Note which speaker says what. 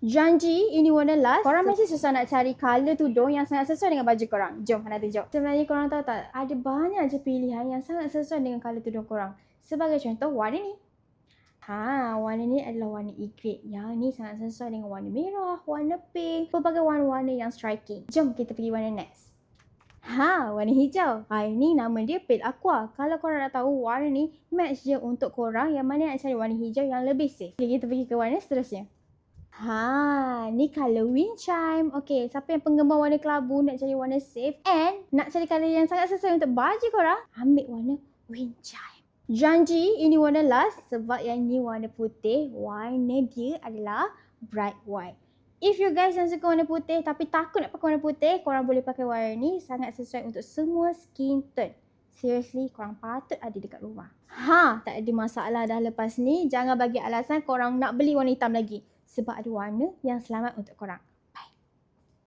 Speaker 1: Janji ini warna last. Korang masih susah nak cari colour tudung yang sangat sesuai dengan baju korang. Jom Hana tunjuk. Sebenarnya korang tahu tak, ada banyak je pilihan yang sangat sesuai dengan colour tudung korang. Sebagai contoh, warna ni. Warna ni adalah warna E-grade. Yang ni sangat sesuai dengan warna merah, warna pink, pelbagai warna-warna yang striking. Jom kita pergi warna next. Warna hijau. Ini nama dia pale aqua. Kalau korang nak tahu warna ni match je untuk korang yang mana nak cari warna hijau yang lebih safe. Okay, kita pergi ke warna seterusnya. Ni colour wind chime. Okay, siapa yang penggemar warna kelabu nak cari warna safe and nak cari colour yang sangat sesuai untuk baju korang, ambil warna wind chime. Janji ini warna last sebab yang ni warna putih. Warna dia adalah bright white. If you guys yang suka warna putih tapi takut nak pakai warna putih, korang boleh pakai warna ni. Sangat sesuai untuk semua skin tone. Seriously, korang patut ada dekat rumah. Tak ada masalah dah lepas ni. Jangan bagi alasan korang nak beli warna hitam lagi. Sebab ada warna yang selamat untuk korang.